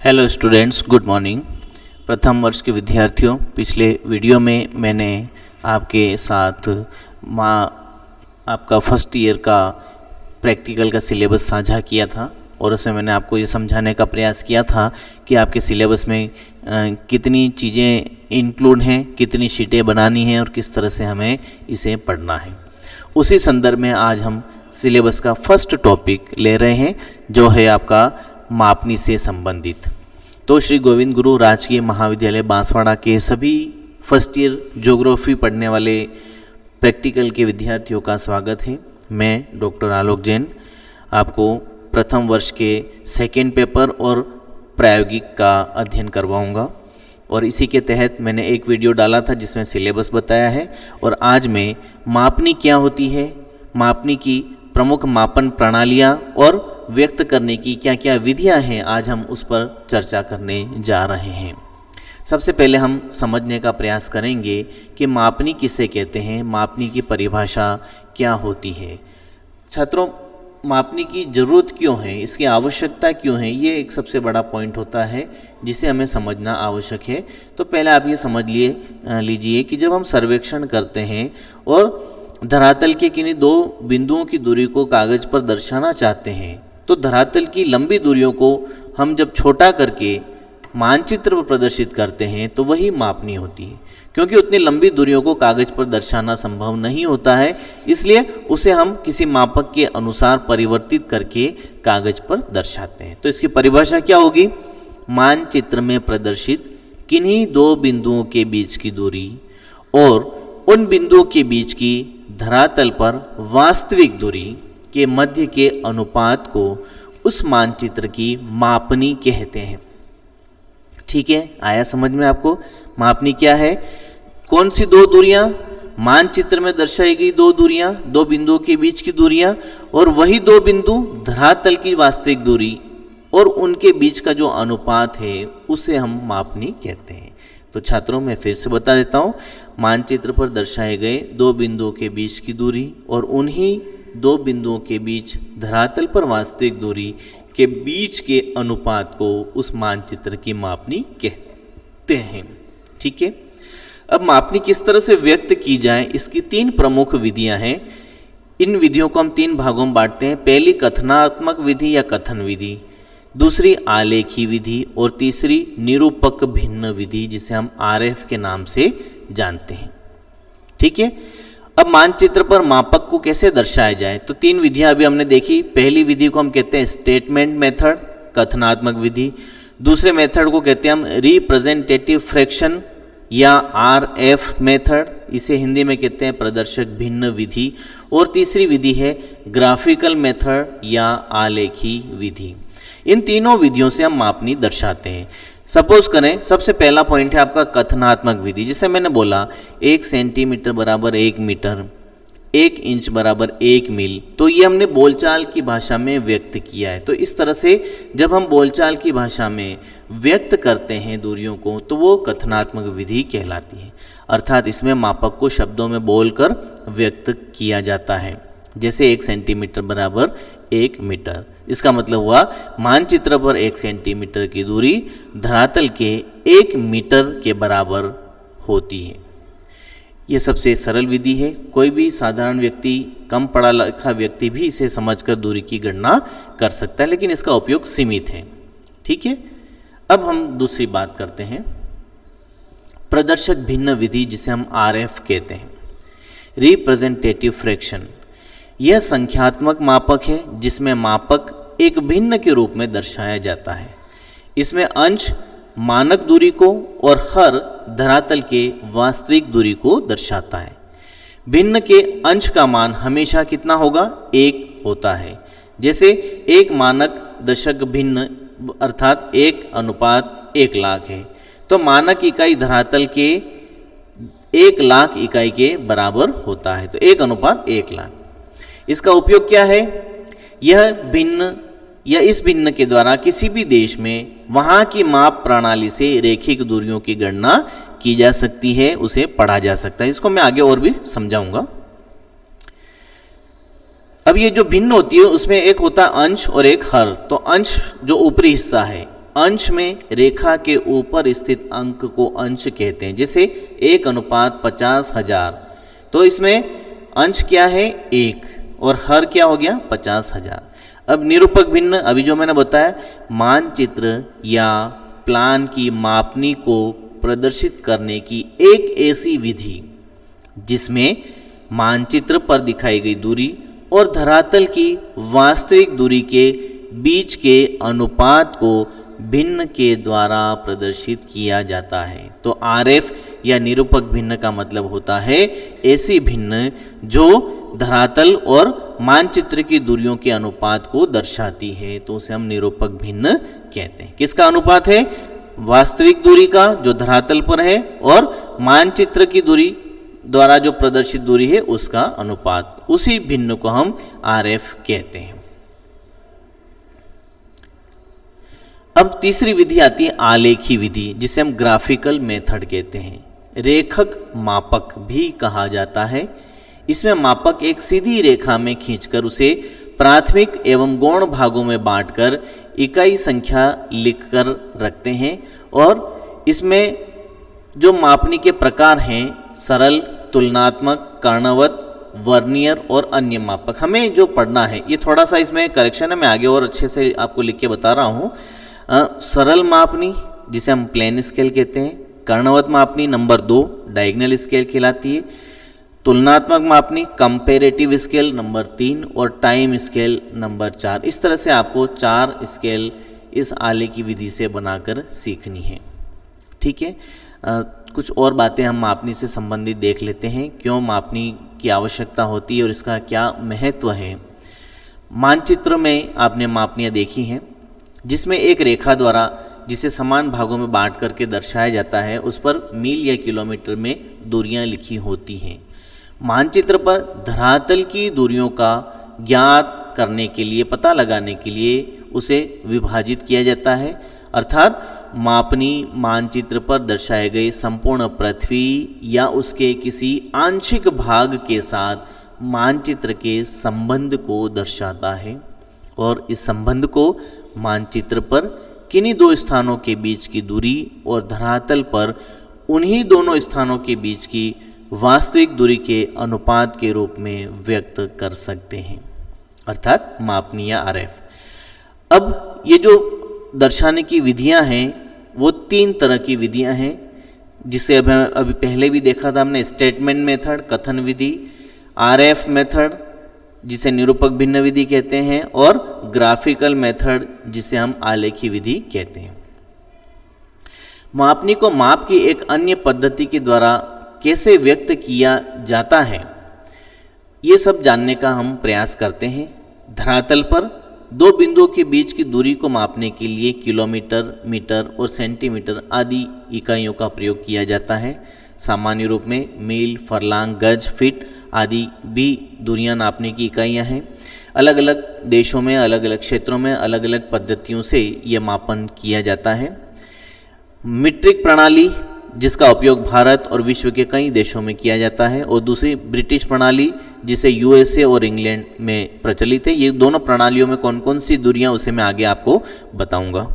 Hello students, good morning. प्रथम वर्ष के विद्यार्थियों, पिछले वीडियो में मैंने आपके साथ आपका फर्स्ट ईयर का प्रैक्टिकल का सिलेबस साझा किया था और उसमें मैंने आपको ये समझाने का प्रयास किया था कि आपके सिलेबस में कितनी चीज़ें इंक्लूड हैं, कितनी शीटें बनानी हैं और किस तरह से हमें इसे पढ़ना है। उसी संदर्भ में आज हम सिलेबस का फर्स्ट टॉपिक ले रहे हैं, जो है आपका मापनी से संबंधित। तो श्री गोविंद गुरु राजकीय महाविद्यालय बांसवाड़ा के सभी फर्स्ट ईयर ज्योग्राफी पढ़ने वाले प्रैक्टिकल के विद्यार्थियों का स्वागत है। मैं डॉक्टर आलोक जैन आपको प्रथम वर्ष के सेकेंड पेपर और प्रायोगिक का अध्ययन करवाऊंगा और इसी के तहत मैंने एक वीडियो डाला था जिसमें सिलेबस बताया है। और आज मैं मापनी क्या होती है, मापनी की प्रमुख मापन प्रणालियाँ और व्यक्त करने की क्या क्या विधियां हैं, आज हम उस पर चर्चा करने जा रहे हैं। सबसे पहले हम समझने का प्रयास करेंगे कि मापनी किसे कहते हैं, मापनी की परिभाषा क्या होती है। छात्रों, मापनी की ज़रूरत क्यों है, इसकी आवश्यकता क्यों है, ये एक सबसे बड़ा पॉइंट होता है जिसे हमें समझना आवश्यक है। तो पहले आप ये समझ लीजिए कि जब हम सर्वेक्षण करते हैं और धरातल के किन्हीं दो बिंदुओं की दूरी को कागज़ पर दर्शाना चाहते हैं, तो धरातल की लंबी दूरियों को हम जब छोटा करके मानचित्र पर प्रदर्शित करते हैं तो वही मापनी होती है। क्योंकि उतनी लंबी दूरियों को कागज़ पर दर्शाना संभव नहीं होता है, इसलिए उसे हम किसी मापक के अनुसार परिवर्तित करके कागज़ पर दर्शाते हैं। तो इसकी परिभाषा क्या होगी? मानचित्र में प्रदर्शित किन्हीं दो बिंदुओं के बीच की दूरी और उन बिंदुओं के बीच की धरातल पर वास्तविक दूरी के मध्य के अनुपात को उस मानचित्र की मापनी कहते हैं। ठीक है, आया समझ में आपको? मापनी क्या है? कौन सी दो दूरियां? मानचित्र में दर्शाई गई दो दूरियां, दो बिंदुओं के बीच की दूरियां, और वही दो बिंदु धरातल की वास्तविक दूरी और उनके बीच का जो अनुपात है उसे हम मापनी कहते हैं। तो छात्रों, मैं फिर से बता देता हूँ, मानचित्र पर दर्शाए गए दो बिंदुओं के बीच की दूरी और उन्हीं दो बिंदुओं के बीच धरातल पर वास्तविक दूरी के बीच के अनुपात को उस मानचित्र की मापनी कहते हैं। ठीक है, अब मापनी किस तरह से व्यक्त की जाए, इसकी तीन प्रमुख विधियां हैं। इन विधियों को हम तीन भागों में बांटते हैं। पहली कथनात्मक विधि या कथन विधि, दूसरी आलेखी विधि और तीसरी निरूपक भिन्न विधि, जिसे हम आरएफ के नाम से जानते हैं। ठीक है, अब मानचित्र पर मापक को कैसे दर्शाया जाए, तो तीन विधियां अभी हमने देखी। पहली विधि को हम कहते हैं स्टेटमेंट मेथड, कथनात्मक विधि। दूसरे मेथड को कहते हैं हम रिप्रेजेंटेटिव फ्रैक्शन या आरएफ मेथड, इसे हिंदी में कहते हैं प्रदर्शक भिन्न विधि। और तीसरी विधि है ग्राफिकल मेथड या आलेखी विधि। इन तीनों विधियों से हम मापनी दर्शाते हैं। सपोज करें, सबसे पहला पॉइंट है आपका कथनात्मक विधि, जिसे मैंने बोला 1 सेंटीमीटर बराबर 1 मीटर, 1 इंच बराबर 1 मील। तो ये हमने बोलचाल की भाषा में व्यक्त किया है। तो इस तरह से जब हम बोलचाल की भाषा में व्यक्त करते हैं दूरियों को, तो वो कथनात्मक विधि कहलाती है। अर्थात इसमें मापक को शब्दों में बोलकर व्यक्त किया जाता है। जैसे 1 सेंटीमीटर बराबर 1 मीटर, इसका मतलब हुआ मानचित्र पर 1 सेंटीमीटर की दूरी धरातल के 1 मीटर के बराबर होती है। यह सबसे सरल विधि है। कोई भी साधारण व्यक्ति, कम पढ़ा लिखा व्यक्ति भी इसे समझकर दूरी की गणना कर सकता है, लेकिन इसका उपयोग सीमित है। ठीक है, अब हम दूसरी बात करते हैं, प्रदर्शक भिन्न विधि, जिसे हम आरएफ कहते हैं। रिप्रेजेंटेटिव फ्रैक्शन, यह संख्यात्मक मापक है जिसमें मापक एक भिन्न के रूप में दर्शाया जाता है। इसमें अंश मानक दूरी को और हर धरातल के वास्तविक दूरी को दर्शाता है। भिन्न के अंश का मान हमेशा कितना होगा? 1 होता है। जैसे एक मानक दशक भिन्न अर्थात 1:1 लाख है, तो मानक इकाई धरातल के 1 लाख इकाई के बराबर होता है। तो 1:1 लाख। इसका उपयोग क्या है? यह भिन्न या इस भिन्न के द्वारा किसी भी देश में वहाँ की माप प्रणाली से रेखिक दूरियों की गणना की जा सकती है, उसे पढ़ा जा सकता है। इसको मैं आगे और भी समझाऊंगा। अब ये जो भिन्न होती है उसमें एक होता है अंश और एक हर। तो अंश जो ऊपरी हिस्सा है अंश में रेखा के ऊपर स्थित अंक को अंश कहते हैं। जैसे 1:50,000, तो इसमें अंश क्या है 1 और हर क्या हो गया 50,000। अब निरूपक भिन्न, अभी जो मैंने बताया, मानचित्र या प्लान की मापनी को प्रदर्शित करने की एक ऐसी विधि जिसमें मानचित्र पर दिखाई गई दूरी और धरातल की वास्तविक दूरी के बीच के अनुपात को भिन्न के द्वारा प्रदर्शित किया जाता है। तो आरएफ या निरूपक भिन्न का मतलब होता है ऐसी भिन्न जो धरातल और मानचित्र की दूरियों के अनुपात को दर्शाती है, तो उसे हम निरूपक भिन्न कहते हैं। किसका अनुपात है? वास्तविक दूरी का जो धरातल पर है और मानचित्र की दूरी द्वारा जो प्रदर्शित दूरी है उसका अनुपात, उसी भिन्न को हम आरएफ कहते हैं। अब तीसरी विधि आती है आलेखी विधि, जिसे हम ग्राफिकल मेथड कहते हैं। रेखक मापक भी कहा जाता है। इसमें मापक एक सीधी रेखा में खींचकर उसे प्राथमिक एवं गौण भागों में बांटकर इकाई संख्या लिखकर रखते हैं, और इसमें जो मापनी के प्रकार हैं सरल, तुलनात्मक, कर्णवत, वर्नियर और अन्य मापक। हमें जो पढ़ना है, ये थोड़ा सा इसमें करेक्शन है, मैं आगे और अच्छे से आपको लिख के बता रहा हूँ। सरल मापनी जिसे हम प्लेन स्केल कहते हैं, कर्णवत मापनी नंबर 2 डायगोनल स्केल कहलाती है, तुलनात्मक मापनी कंपैरेटिव स्केल नंबर 3 और टाइम स्केल नंबर 4। इस तरह से आपको 4 स्केल इस आलेखी विधि से बनाकर सीखनी है। ठीक है, कुछ और बातें हम मापनी से संबंधित देख लेते हैं, क्यों मापनी की आवश्यकता होती है और इसका क्या महत्व है। मानचित्र में आपने मापनियाँ देखी हैं, जिसमें एक रेखा द्वारा जिसे समान भागों में बांट करके दर्शाया जाता है, उस पर मील या किलोमीटर में दूरियां लिखी होती हैं। मानचित्र पर धरातल की दूरियों का ज्ञात करने के लिए, पता लगाने के लिए उसे विभाजित किया जाता है, अर्थात मापनी मानचित्र पर दर्शाए गए संपूर्ण पृथ्वी या उसके किसी आंशिक भाग के साथ मानचित्र के संबंध को दर्शाता है, और इस संबंध को मानचित्र पर किन्हीं दो स्थानों के बीच की दूरी और धरातल पर उन्हीं दोनों स्थानों के बीच की वास्तविक दूरी के अनुपात के रूप में व्यक्त कर सकते हैं, अर्थात मापनी या आरएफ। अब ये जो दर्शाने की विधियां हैं वो 3 तरह की विधियां हैं, जिसे अभी पहले भी देखा था हमने, स्टेटमेंट मेथड कथन विधि, आरएफ मेथड जिसे निरूपक भिन्न विधि कहते हैं, और ग्राफिकल मेथड जिसे हम आलेखी विधि कहते हैं। मापनी को माप की एक अन्य पद्धति के द्वारा कैसे व्यक्त किया जाता है, ये सब जानने का हम प्रयास करते हैं। धरातल पर 2 बिंदुओं के बीच की दूरी को मापने के लिए किलोमीटर, मीटर और सेंटीमीटर आदि इकाइयों का प्रयोग किया जाता है। सामान्य रूप में मील, फरलांग, गज, फीट आदि भी दूरियां नापने की इकाइयां हैं। अलग अलग देशों में, अलग अलग क्षेत्रों में अलग अलग पद्धतियों से यह मापन किया जाता है। मीट्रिक प्रणाली जिसका उपयोग भारत और विश्व के कई देशों में किया जाता है, और दूसरी ब्रिटिश प्रणाली जिसे यूएसए और इंग्लैंड में प्रचलित है। ये दोनों प्रणालियों में कौन कौन सी दूरियां, उसे मैं आगे आपको बताऊंगा।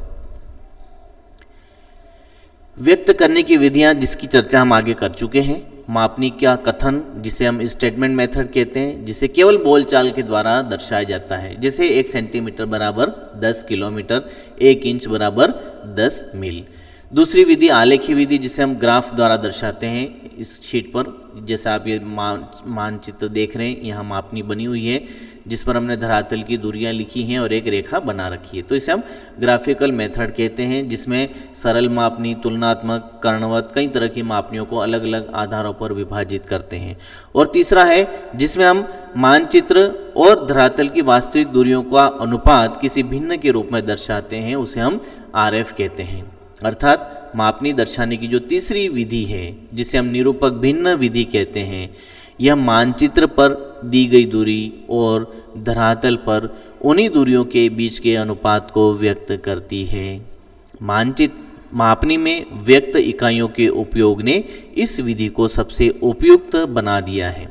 व्यक्त करने की विधियां जिसकी चर्चा हम आगे कर चुके हैं। मापनी का कथन जिसे हम स्टेटमेंट मेथड कहते हैं, जिसे केवल बोलचाल के द्वारा दर्शाया जाता है, जैसे 1 सेंटीमीटर बराबर 10 किलोमीटर, 1 इंच बराबर 10 मील। दूसरी विधि आलेखी विधि जिसे हम ग्राफ द्वारा दर्शाते हैं। इस शीट पर जैसे आप ये मानचित्र देख रहे हैं, यहाँ मापनी बनी हुई है जिस पर हमने धरातल की दूरियां लिखी हैं और एक रेखा बना रखी है, तो इसे हम ग्राफिकल मेथड कहते हैं, जिसमें सरल मापनी, तुलनात्मक, कर्णवत, कई तरह की मापनियों को अलग अलग आधारों पर विभाजित करते हैं। और तीसरा है जिसमें हम मानचित्र और धरातल की वास्तविक दूरियों का अनुपात किसी भिन्न के रूप में दर्शाते हैं, उसे हम आरएफ कहते हैं। अर्थात मापनी दर्शाने की जो तीसरी विधि है जिसे हम निरूपक भिन्न विधि कहते हैं, यह मानचित्र पर दी गई दूरी और धरातल पर उन्हीं दूरियों के बीच के अनुपात को व्यक्त करती है। मापनी में व्यक्त इकाइयों के उपयोग ने इस विधि को सबसे उपयुक्त बना दिया है।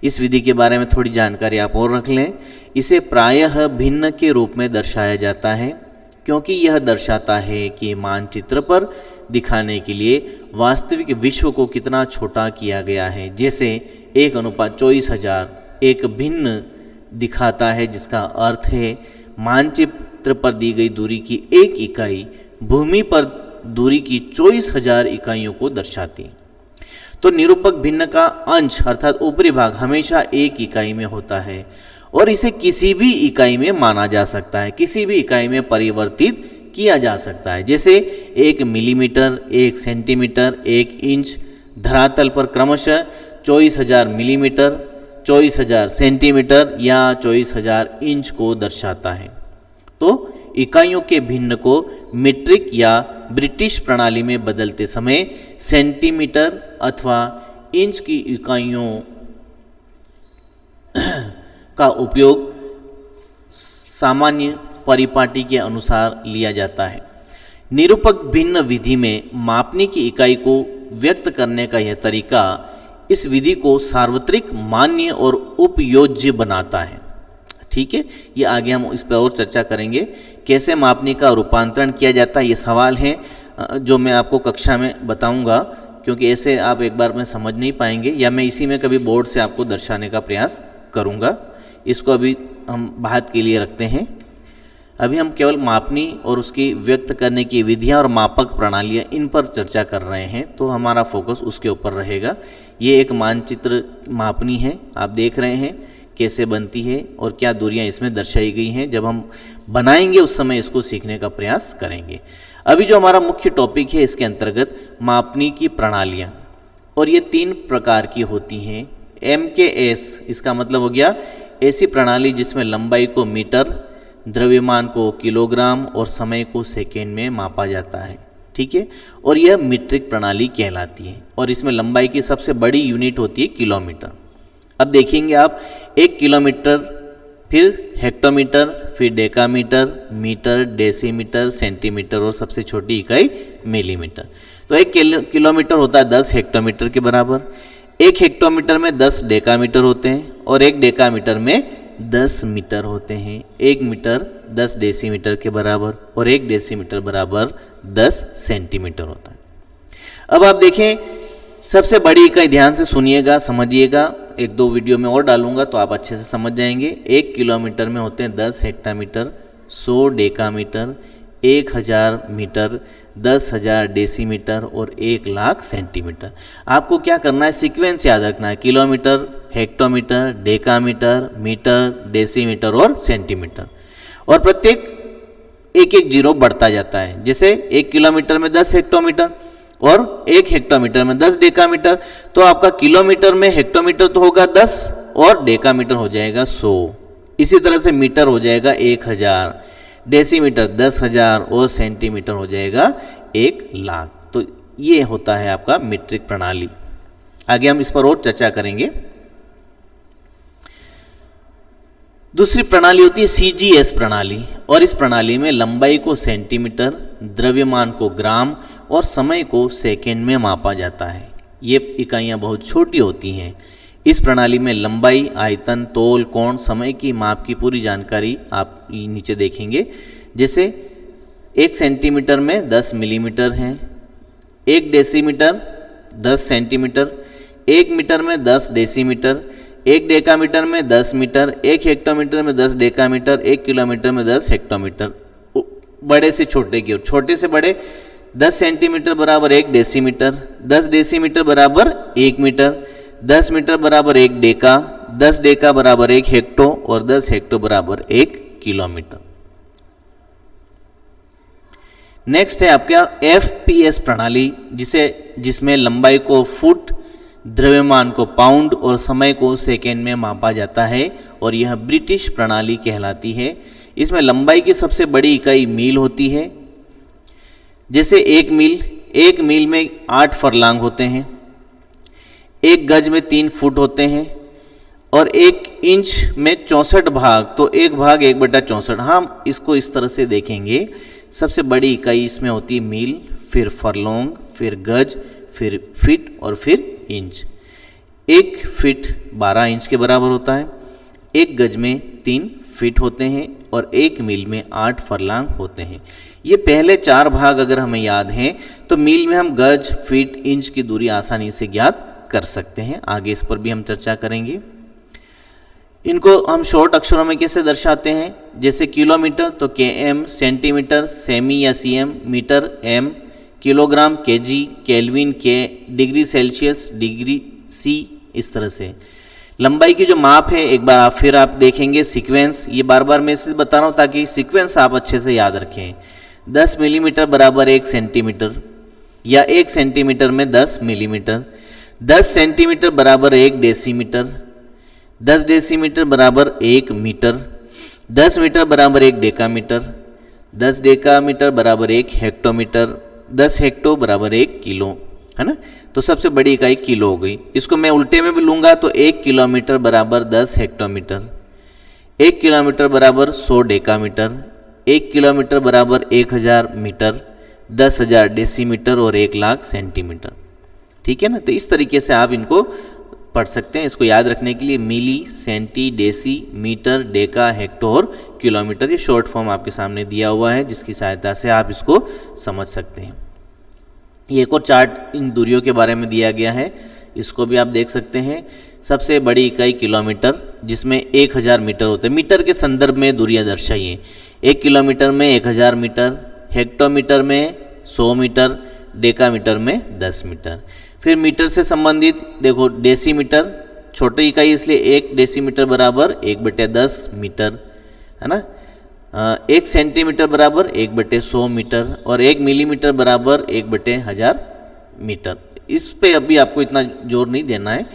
इस विधि के बारे में थोड़ी जानकारी आप और रख लें। इसे प्रायः भिन्न के रूप में दर्शाया जाता है, क्योंकि यह दर्शाता है कि मानचित्र पर दिखाने के लिए वास्तविक विश्व को कितना छोटा किया गया है। जैसे 1:24,000 एक भिन्न दिखाता है, जिसका अर्थ है मानचित्र पर दी गई दूरी की एक इकाई भूमि पर दूरी की 24,000 इकाइयों को दर्शाती है। तो निरूपक भिन्न का अंश अर्थात ऊपरी भाग हमेशा एक इकाई में होता है और इसे किसी भी इकाई में माना जा सकता है, किसी भी इकाई में परिवर्तित किया जा सकता है। जैसे 1 मिलीमीटर, 1 सेंटीमीटर, 1 इंच धरातल पर क्रमशः 24,000 मिलीमीटर, 24,000 सेंटीमीटर या 24,000 इंच को दर्शाता है। तो इकाइयों के भिन्न को मीट्रिक या ब्रिटिश प्रणाली में बदलते समय सेंटीमीटर अथवा इंच की इकाइयों का उपयोग सामान्य परिपाटी के अनुसार लिया जाता है। निरूपक भिन्न विधि में मापने की इकाई को व्यक्त करने का यह तरीका इस विधि को सार्वत्रिक, मान्य और उपयोज्य बनाता है। ठीक है, ये आगे हम इस पर और चर्चा करेंगे, कैसे मापने का रूपांतरण किया जाता है। ये सवाल है जो मैं आपको कक्षा में बताऊंगा, क्योंकि ऐसे आप एक बार में समझ नहीं पाएंगे, या मैं इसी में कभी बोर्ड से आपको दर्शाने का प्रयास करूंगा। इसको अभी हम बात के लिए रखते हैं। अभी हम केवल मापनी और उसकी व्यक्त करने की विधियां और मापक प्रणालियां, इन पर चर्चा कर रहे हैं, तो हमारा फोकस उसके ऊपर रहेगा। ये एक मानचित्र मापनी है, आप देख रहे हैं कैसे बनती है और क्या दूरियां इसमें दर्शाई गई हैं। जब हम बनाएंगे उस समय इसको सीखने का प्रयास करेंगे। अभी जो हमारा मुख्य टॉपिक है, इसके अंतर्गत मापनी की प्रणालियां, और ये 3 प्रकार की होती हैं। MKS इसका मतलब हो गया ऐसी प्रणाली जिसमें लंबाई को मीटर, द्रव्यमान को किलोग्राम और समय को सेकेंड में मापा जाता है। ठीक है, और यह मीट्रिक प्रणाली कहलाती है, और इसमें लंबाई की सबसे बड़ी यूनिट होती है किलोमीटर। अब देखेंगे आप 1 किलोमीटर, फिर हेक्टोमीटर, फिर डेकामीटर, मीटर, डेसीमीटर, सेंटीमीटर और सबसे छोटी इकाई मिलीमीटर। तो 1 किलोमीटर होता है 10 हेक्टोमीटर के बराबर। 1 हेक्टोमीटर में 10 डेकामीटर होते हैं और 1 डेकामीटर में 10 मीटर होते हैं। 1 मीटर 10 डेसीमीटर के बराबर और 1 डेसीमीटर बराबर 10 सेंटीमीटर होता है। अब आप देखें, सबसे बड़ी इकाई, ध्यान से सुनिएगा, समझिएगा, 1-2 वीडियो में और डालूंगा तो आप अच्छे से समझ जाएंगे। 1 किलोमीटर में होते हैं 10 हेक्टामीटर, 100 डेकामीटर, 1000 मीटर, 10,000 डेसीमीटर और 1,00,000 सेंटीमीटर। आपको क्या करना है, सीक्वेंस याद रखना है, kilometre, hectometre, decametre, metre, decimetre और सेंटीमीटर, और प्रत्येक एक जीरो बढ़ता जाता है। जैसे 1 किलोमीटर में 10 हेक्टोमीटर और 1 हेक्टोमीटर में 10 डेकामीटर, तो आपका किलोमीटर में हेक्टोमीटर तो होगा 10 और डेकामीटर हो जाएगा 100। इसी तरह से मीटर हो जाएगा 1000, डेसीमीटर 10,000 और सेंटीमीटर हो जाएगा 1,00,000। तो ये होता है आपका मीट्रिक प्रणाली। आगे हम इस पर और चर्चा करेंगे। दूसरी प्रणाली होती है CGS प्रणाली, और इस प्रणाली में लंबाई को सेंटीमीटर, द्रव्यमान को ग्राम और समय को सेकेंड में मापा जाता है। ये इकाइयाँ बहुत छोटी होती हैं। इस प्रणाली में लंबाई, आयतन, तौल, कोण, समय की माप की पूरी जानकारी आप नीचे देखेंगे। जैसे 1 सेंटीमीटर में 10 मिलीमीटर हैं, 1 डेसीमीटर 10 सेंटीमीटर, 1 मीटर में 10 डेसीमीटर, 1 डेकामीटर में 10 मीटर, 1 हेक्टोमीटर में 10 डेकामीटर, 1 किलोमीटर में 10 हेक्टोमीटर। बड़े से छोटे की ओर, छोटे से बड़े, 10 सेंटीमीटर बराबर 1 डेसीमीटर, 10 डेसीमीटर बराबर 1 मीटर, 10 मीटर बराबर 1 डेका, 10 डेका बराबर 1 हेक्टो और 10 हेक्टो बराबर 1 किलोमीटर। नेक्स्ट है आपका FPS प्रणाली, जिसमें लंबाई को फुट, द्रव्यमान को पाउंड और समय को सेकेंड में मापा जाता है, और यह ब्रिटिश प्रणाली कहलाती है। इसमें लंबाई की सबसे बड़ी इकाई मील होती है। जैसे 1 मील में 8 फरलांग होते हैं, 1 गज में 3 फुट होते हैं, और 1 इंच में 64 भाग, तो 1 भाग 1/64। हम इसको इस तरह से देखेंगे, सबसे बड़ी इकाई इसमें होती है मील, फिर फरलोंग, फिर गज, फिर फीट और फिर इंच। 1 फीट 12 इंच के बराबर होता है, 1 गज में 3 फीट होते हैं और 1 मील में 8 फरलांग होते हैं। ये पहले 4 भाग अगर हमें याद हैं तो मील में हम गज, फीट, इंच की दूरी आसानी से ज्ञात कर सकते हैं। आगे इस पर भी हम चर्चा करेंगे। इनको हम शॉर्ट अक्षरों में कैसे दर्शाते हैं, जैसे किलोमीटर तो km, सेंटीमीटर सेमी या cm, metre m, kilogram kg, kelvin k, degree Celsius degree c, इस तरह से। लंबाई की जो माप है एक बार फिर आप देखेंगे सीक्वेंस, ये बार बार मैं इसलिए बता रहा हूँ ताकि सीक्वेंस आप अच्छे से याद रखें। 10 मिलीमीटर बराबर 1 सेंटीमीटर या 1 सेंटीमीटर में 10 मिलीमीटर, 10 सेंटीमीटर बराबर 1 डेसीमीटर, 10 डेसीमीटर बराबर 1 मीटर, 10 मीटर बराबर 1 डेकामीटर, 10 डेकामीटर बराबर 1 हेक्टोमीटर, 10 हेक्टो बराबर 1 किलो, है ना। तो सबसे बड़ी इकाई किलो हो गई। इसको मैं उल्टे में भी लूँगा तो 1 किलोमीटर बराबर 10 हेक्टोमीटर, 1 किलोमीटर बराबर 100 डेकामीटर, 1 किलोमीटर बराबर 1000 मीटर, 10,000 डेसीमीटर और 1,00,000 सेंटीमीटर। ठीक है ना। तो इस तरीके से आप इनको पढ़ सकते हैं। इसको याद रखने के लिए milli, centi, deci, metre, deca, hecto और किलोमीटर, ये शॉर्ट फॉर्म आपके सामने दिया हुआ है जिसकी सहायता से आप इसको समझ सकते हैं। ये एक और चार्ट इन दूरियों के बारे में दिया गया है, इसको भी आप देख सकते हैं। सबसे बड़ी इकाई किलोमीटर जिसमें 1000 मीटर होते हैं। मीटर के संदर्भ में दूरियां दर्शाइए। 1 किलोमीटर में 1000 मीटर, हेक्टोमीटर में 100 मीटर, डेकामीटर में 10 मीटर। फिर मीटर से संबंधित देखो डेसीमीटर, छोटी इकाई इसलिए 1 डेसीमीटर बराबर 1/10 मीटर, है ना। 1 सेंटीमीटर बराबर 1/100 मीटर और 1 मिलीमीटर बराबर 1/1000 मीटर। इस पे अभी आपको इतना जोर नहीं देना है।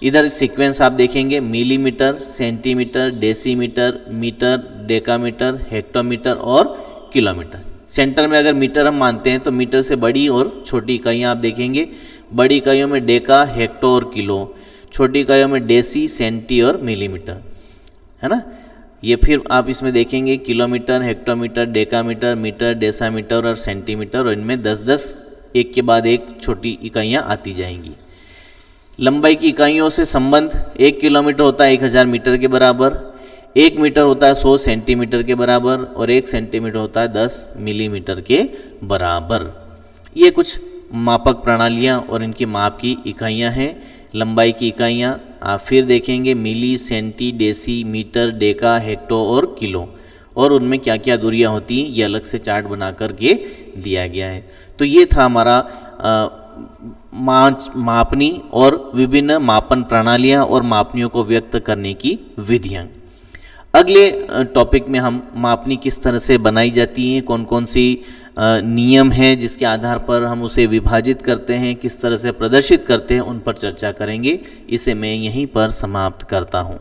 इधर सीक्वेंस आप देखेंगे, millimetre, centimetre, decimetre, metre, decametre, hectometre और किलोमीटर। सेंटर में अगर मीटर हम मानते हैं तो मीटर से बड़ी और छोटी इकाइयाँ आप देखेंगे। बड़ी इकाइयों में डेका, हेक्टो और किलो, छोटी इकाइयों में डेसी, सेंटी और मिलीमीटर, है ना। ये फिर आप इसमें देखेंगे kilometre, hectometre, decametre, metre, decimetre और सेंटीमीटर, और इनमें 10-10 एक के बाद एक छोटी इकाइयाँ आती जाएंगी। लंबाई की इकाइयों से संबंध, 1 किलोमीटर होता है 1000 मीटर के बराबर, 1 मीटर होता है 100 सेंटीमीटर के बराबर और 1 सेंटीमीटर होता है 10 मिलीमीटर के बराबर। ये कुछ मापक प्रणालियाँ और इनकी माप की इकाइयाँ हैं। लंबाई की इकाइयाँ आप फिर देखेंगे, milli, centi, deci, metre, deca, hecto और किलो, और उनमें क्या क्या दूरियाँ होती हैं ये अलग से चार्ट बना करके दिया गया है। तो ये था हमारा मापनी और विभिन्न मापन प्रणालियाँ और मापनियों को व्यक्त करने की विधियाँ। अगले टॉपिक में हम मापनी किस तरह से बनाई जाती हैं, कौन कौन सी नियम हैं जिसके आधार पर हम उसे विभाजित करते हैं, किस तरह से प्रदर्शित करते हैं, उन पर चर्चा करेंगे। इसे मैं यहीं पर समाप्त करता हूँ।